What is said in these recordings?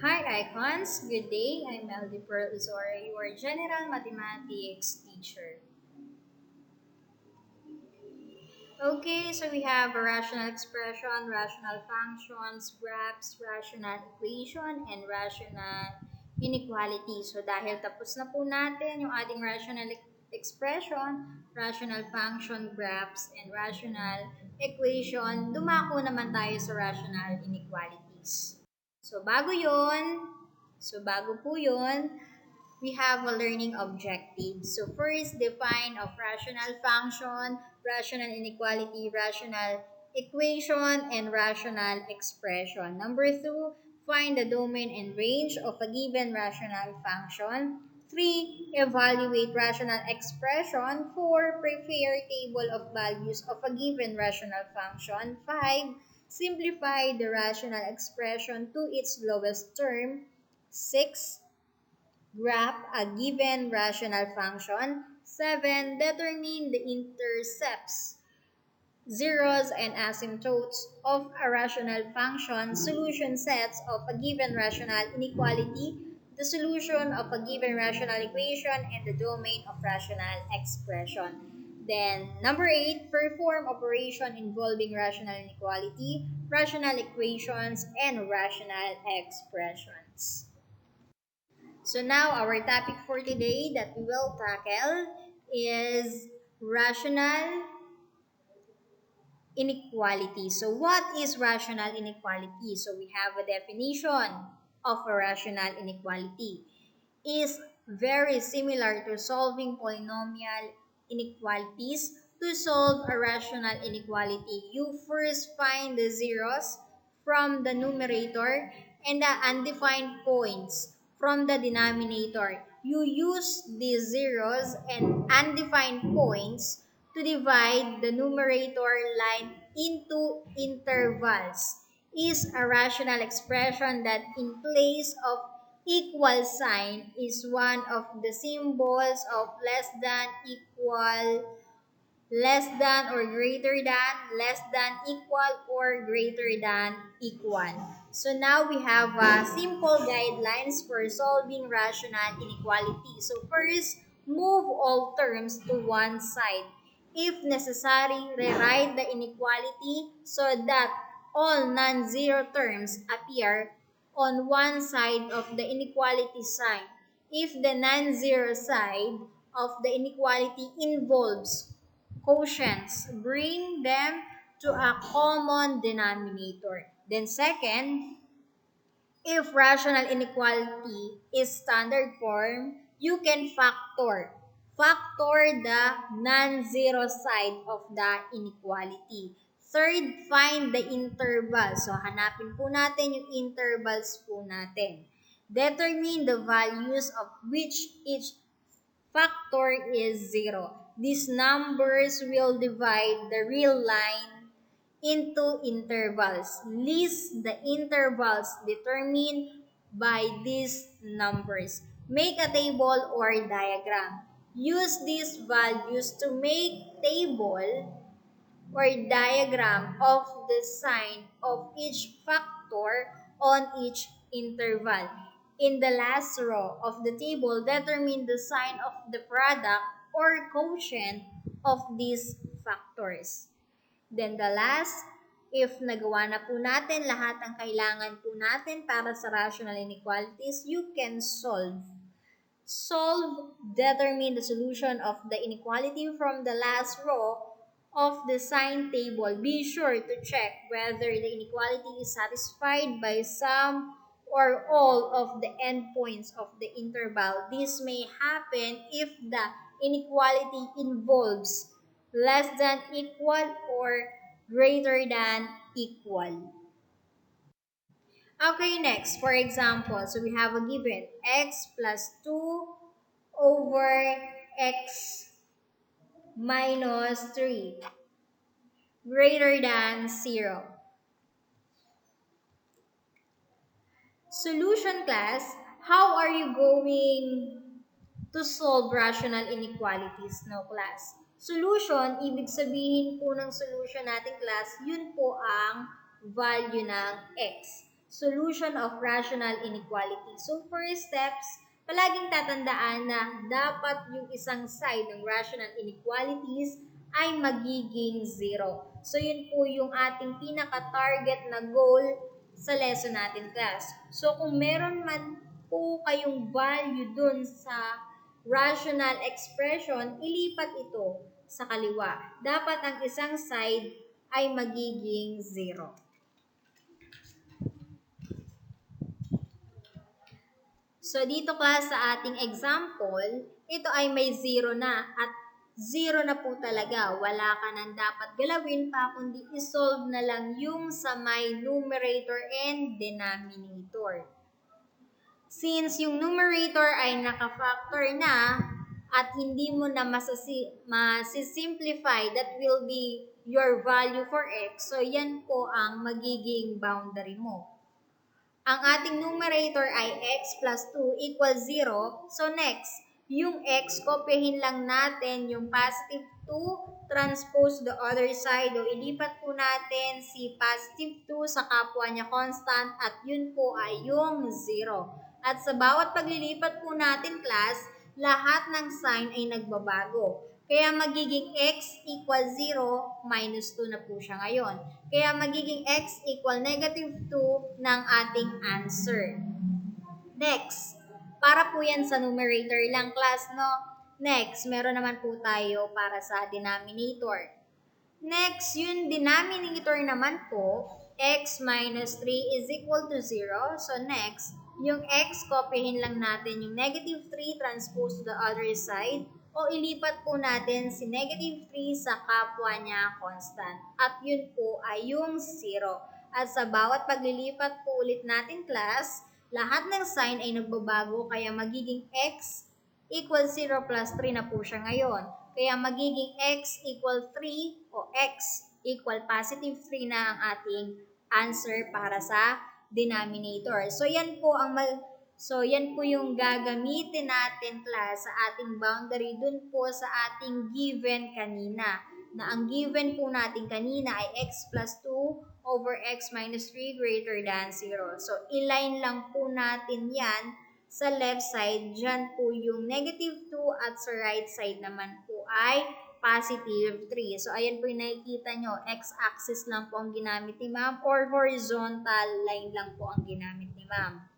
Hi icons, good day. I'm LD Pearl Uzora, your general mathematics teacher. Okay, so we have a rational expression, rational functions, graphs, rational equation, and rational inequality. So dahil tapos na po natin yung ating rational expression, rational function, graphs, and rational equation, dumako naman tayo sa rational inequalities. So bago po yun, we have a learning objective. So first, define of rational function, rational inequality, rational equation, and rational expression. Number two, find the domain and range of a given rational function. 3. Evaluate rational expression. 4. Prepare table of values of a given rational function. 5. Simplify the rational expression to its lowest term. 6. Graph a given rational function. 7. Determine the intercepts, zeros, and asymptotes of a rational function. Solution sets of a given rational inequality. The solution of a given rational equation and the domain of rational expression. Then, number 8, perform operation involving rational inequality, rational equations, and rational expressions. So now our topic for today that we will tackle is rational inequality. So what is rational inequality? So we have a definition of a rational inequality. Is very similar to solving polynomial inequalities. To solve a rational inequality, you first find the zeros from the numerator and the undefined points from the denominator. You use these zeros and undefined points to divide the numerator line into intervals. Is a rational expression that in place of equal sign is one of the symbols of less than, equal, less than or greater than, less than, equal, or greater than, equal. So now we have simple guidelines for solving rational inequality. So first, move all terms to one side. If necessary, rewrite the inequality so that all non-zero terms appear on one side of the inequality sign. If the non-zero side of the inequality involves quotients, bring them to a common denominator. Then second, if rational inequality is standard form, you can factor. Factor the non-zero side of the inequality. Third, find the interval. So, hanapin po natin yung intervals po natin. Determine the values of which each factor is 0. These numbers will divide the real line into intervals. List the intervals determined by these numbers. Make a table or diagram. Use these values to make table or diagram of the sign of each factor on each interval. In the last row of the table, determine the sign of the product or quotient of these factors. Then the last, if nagawa na po natin lahat ng kailangan po natin para sa rational inequalities, you can solve. Solve, determine the solution of the inequality from the last row of the sign table. Be sure to check whether the inequality is satisfied by some or all of the endpoints of the interval. This may happen if the inequality involves less than equal or greater than equal. Okay, next, for example, so we have a given x plus 2 over x minus 3 greater than 0. Solution class, how are you going to solve rational inequalities? No class. Solution, ibig sabihin po ng solution natin class, yun po ang value ng x. solution of rational inequality. So, first steps, palaging tatandaan na dapat yung isang side ng rational inequalities ay magiging zero. So, yun po yung ating pinaka-target na goal sa lesson natin, class. So, kung meron man po kayong value dun sa rational expression, ilipat ito sa kaliwa. Dapat ang isang side ay magiging zero. So, dito class sa ating example, ito ay may 0 na at 0 na po talaga. Wala ka nang dapat galawin pa kundi isolve na lang yung sa may numerator and denominator. Since yung numerator ay naka-factor na at hindi mo na masisimplify, that will be your value for x. So, yan po ang magiging boundary mo. Ang ating numerator ay x plus 2 equals 0. So next, yung x, kopyahin lang natin yung positive 2 transpose the other side. O ilipat po natin si positive 2 sa kapwa niya constant at yun po ay yung 0. At sa bawat paglilipat po natin, class, lahat ng sign ay nagbabago. Kaya magiging x equals 0, minus 2 na po siya ngayon. Kaya magiging x equal negative 2 ng ating answer. Next, para po yan sa numerator lang, class, no? Next, meron naman po tayo para sa denominator. Next, yung denominator naman po, x minus 3 is equal to 0. So next, yung x, kopyahin lang natin yung negative 3 transpose to the other side. O ilipat po natin si negative 3 sa kapwa niya constant. At yun po ay yung 0. At sa bawat paglilipat po ulit natin, class, lahat ng sign ay nagbabago kaya magiging x equals 0 plus 3 na po siya ngayon. Kaya magiging x equal 3 o x equal positive 3 na ang ating answer para sa denominator. So yan po yung gagamitin natin, class, sa ating boundary dun po sa ating given kanina. Na ang given po natin kanina ay x plus 2 over x minus 3 greater than 0. So iline lang po natin yan sa left side. Dyan po yung negative 2 at sa right side naman po ay positive 3. So ayan po yung nakikita nyo, x-axis lang po ang ginamit ni ma'am or horizontal line lang po ang ginamit ni ma'am.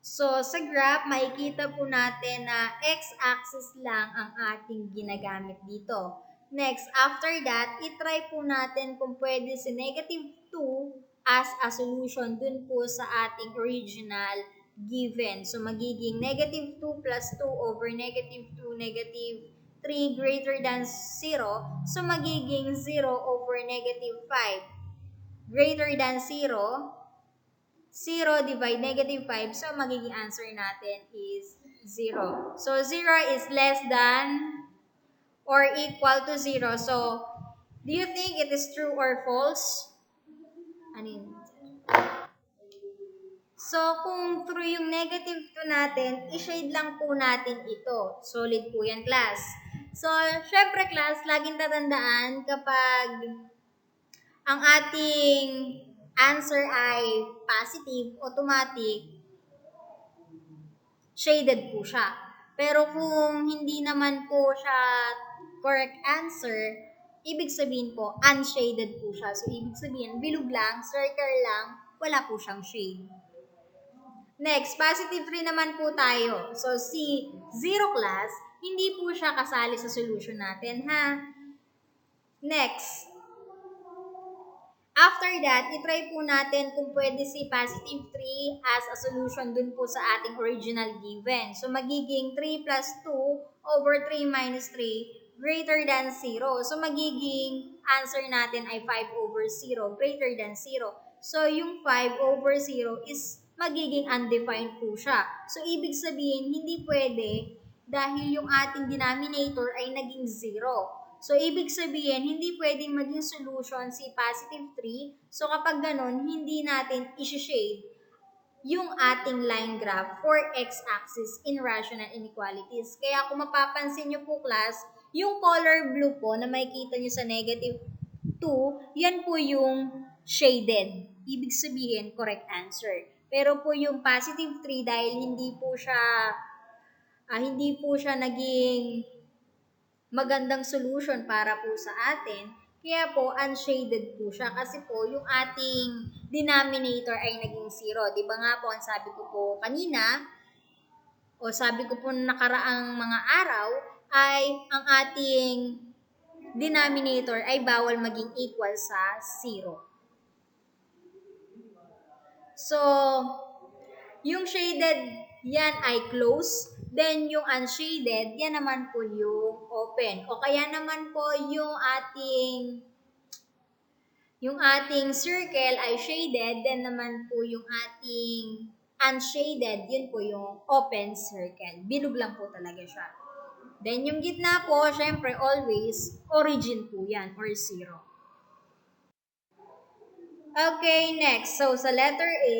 So, sa graph, makikita po natin na x-axis lang ang ating ginagamit dito. Next, after that, itry po natin kung pwede si negative 2 as a solution dun po sa ating original given. So, magiging negative 2 plus 2 over negative 2, negative 3 greater than 0. So, magiging 0 over negative 5 greater than 0. 0 divide negative 5, so magiging answer natin is 0. So, 0 is less than or equal to 0. So, do you think it is true or false? So, kung true yung negative 2 natin, i-shade lang po natin ito. Solid po yan, class. So, syempre, class, laging tatandaan kapag ang ating answer ay positive, automatic, shaded po siya. Pero kung hindi naman po siya correct answer, ibig sabihin po, unshaded po siya. So, ibig sabihin, bilog lang, circle lang, wala po siyang shade. Next, positive 3 naman po tayo. So, si 0 class, hindi po siya kasali sa solution natin, ha? Next, after that, itry po natin kung pwede si positive 3 as a solution dun po sa ating original given. So, magiging 3 plus 2 over 3 minus 3 greater than 0. So, magiging answer natin ay 5 over 0 greater than 0. So, yung 5 over 0 is magiging undefined po siya. So, ibig sabihin, hindi pwede dahil yung ating denominator ay naging 0. So, ibig sabihin, hindi pwedeng maging solution si positive 3. So, kapag ganun, hindi natin isi-shade yung ating line graph for x-axis in rational inequalities. Kaya kung mapapansin nyo po, class, yung color blue po na makikita nyo sa negative 2, yan po yung shaded. ibig sabihin correct answer. Pero po yung positive 3 dahil hindi po siya naging magandang solution para po sa atin, kaya po unshaded po siya kasi po yung ating denominator ay naging zero. Di ba nga po ang sabi ko po kanina o sabi ko po nakaraang mga araw ay ang ating denominator ay bawal maging equal sa zero. So, yung shaded, yan ay close. Then, yung unshaded, yan naman po yung open. O kaya naman po yung ating circle ay shaded. Then naman po yung ating unshaded, yun po yung open circle. Bilog lang po talaga siya. Then, yung gitna po, syempre, always, origin po yan, or zero. Okay, next. So, sa letter A,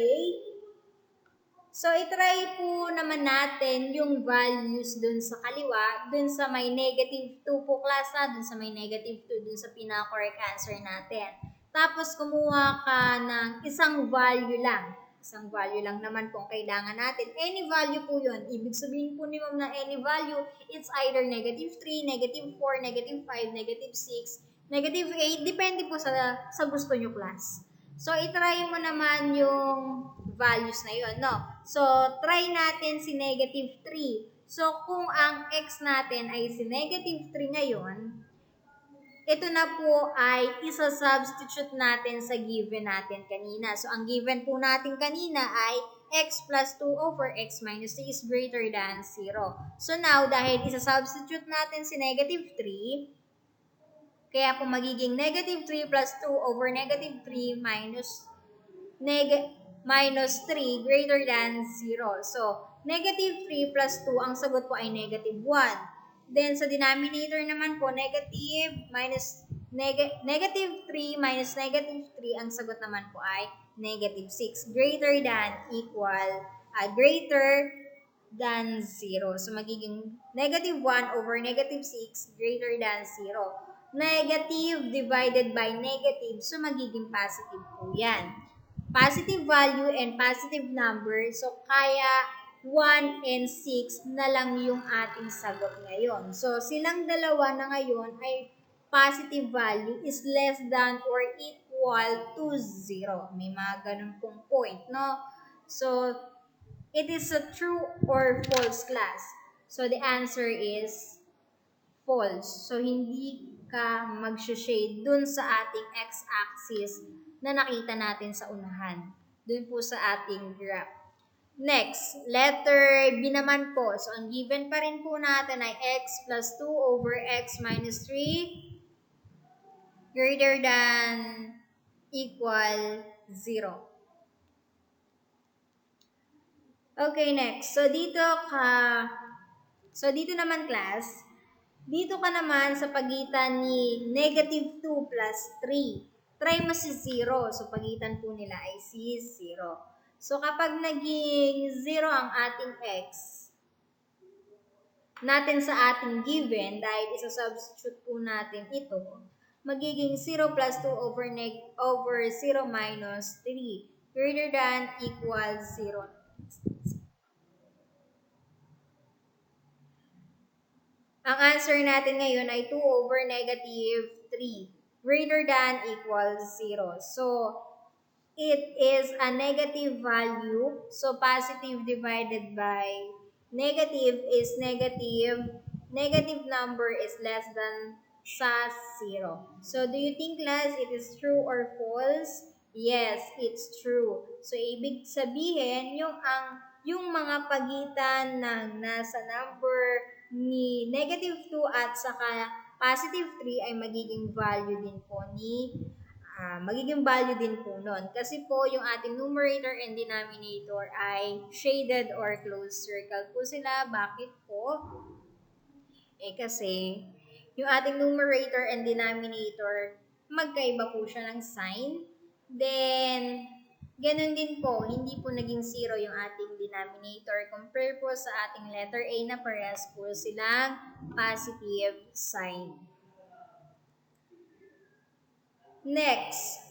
so, itry po naman natin yung values dun sa kaliwa, dun sa may negative 2 po klasa, dun sa may negative 2, dun sa pinaka-correct answer natin. Tapos, kumuha ka ng isang value lang. Isang value lang naman po ang kailangan natin. Any value po yun. Ibig sabihin po ni ma'am na any value, it's either negative 3, negative 4, negative 5, negative 6, negative 8, depende po sa gusto nyo class. So, itry mo naman yung values na yun, no? So, try natin si negative 3. So, kung ang x natin ay si negative 3 ngayon, ito na po ay isa-substitute natin sa given natin kanina. So, ang given po natin kanina ay x plus 2 over x minus 3 is greater than 0. So, now, dahil isa-substitute natin si negative 3, kaya po magiging negative 3 plus 2 over negative 3 minus 3 greater than 0. So, negative 3 plus 2, ang sagot po ay negative 1. Then, sa denominator naman po, negative 3 minus negative 3, ang sagot naman po ay negative 6. Greater than 0. So, magiging negative 1 over negative 6 greater than 0. Negative divided by negative, so magiging positive po yan. Positive value and positive number, so kaya 1 and 6 na lang yung ating sagot ngayon. So, silang dalawa na ngayon ay positive value is less than or equal to 0. May mga ganun pong point, no? So, it is a true or false class. So, the answer is false. So, hindi ka mag-shade dun sa ating x-axis na nakita natin sa unahan. Dun po sa ating graph. Next, letter B naman po. So, ang given pa rin po natin ay x plus 2 over x minus 3 greater than equal 0. Okay, next. So, dito naman class, dito ka naman sa pagitan ni negative 2 plus 3. Try mo si 0. So, pagitan po nila ay si 0. So, kapag naging 0 ang ating x natin sa ating given, dahil isa-substitute po natin ito, magiging 0 plus 2 over 0 minus 3 greater than equal 0. Ang answer natin ngayon ay 2 over negative 3 greater than equals 0. So, it is a negative value. So, positive divided by negative is negative. Negative number is less than sa 0. So, do you think, class, it is true or false? Yes, it's true. So, ibig sabihin, yung mga pagitan ng nasa number ni negative 2 at saka positive 3 ay magiging value din po nun. Kasi po, yung ating numerator and denominator ay shaded or closed circle po sila. Bakit po? Kasi, yung ating numerator and denominator, magkaiba po siya ng sign. Then, ganun din po, hindi po naging 0 yung ating denominator. Compare po sa ating letter A na parehas po silang positive sign. Next.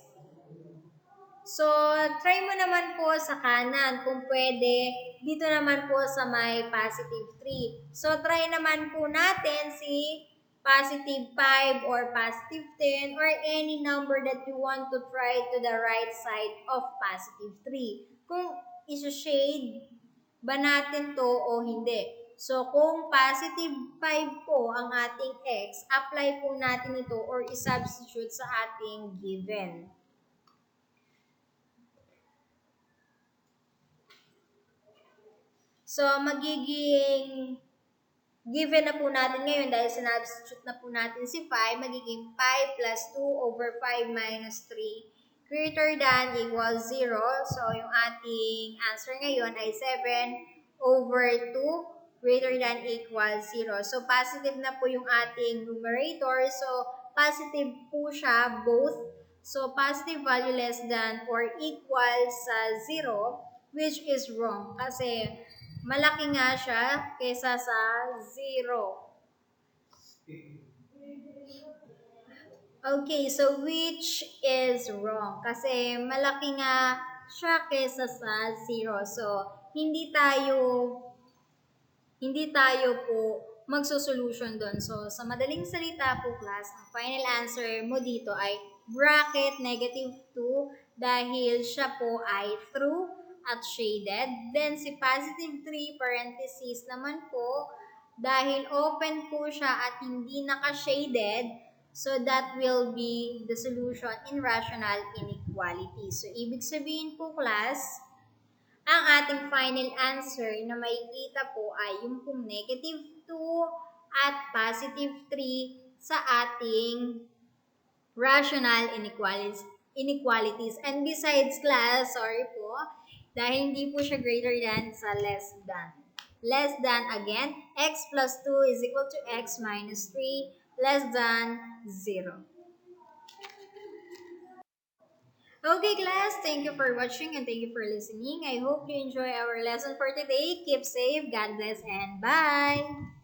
So, try mo naman po sa kanan kung pwede. Dito naman po sa may positive 3. So, try naman po natin si positive 5 or positive 10 or any number that you want to try to the right side of positive 3. Kung iso-shade ba natin to o hindi. So, kung positive 5 po ang ating x, apply po natin ito or isubstitute sa ating given. So, magiging given na po natin ngayon dahil sinubstitute na po natin si 5, magiging 5 plus 2 over 5 minus 3 greater than equals 0. So, yung ating answer ngayon ay 7 over 2 greater than equals 0. So, positive na po yung ating numerator. So, positive po siya both. So, positive value less than or equals sa 0, which is wrong kasi malaki nga siya kaysa sa 0. Okay, so which is wrong? Kasi malaki nga siya kaysa sa 0. So, hindi tayo po magso-solution doon. So, sa madaling salita po, class, ang final answer mo dito ay bracket negative 2 dahil siya po ay true at shaded. Then, si positive 3 parentheses naman po dahil open po siya at hindi naka-shaded. So, that will be the solution in rational inequality. So, ibig sabihin po, class, ang ating final answer na makikita po ay yung pong negative 2 at positive 3 sa ating rational inequalities. And besides class, sorry po, dahil hindi po siya greater than sa less than. Less than again, x plus 2 is equal to x minus 3 less than 0. Okay, class, thank you for watching and thank you for listening. I hope you enjoy our lesson for today. Keep safe, God bless, and bye!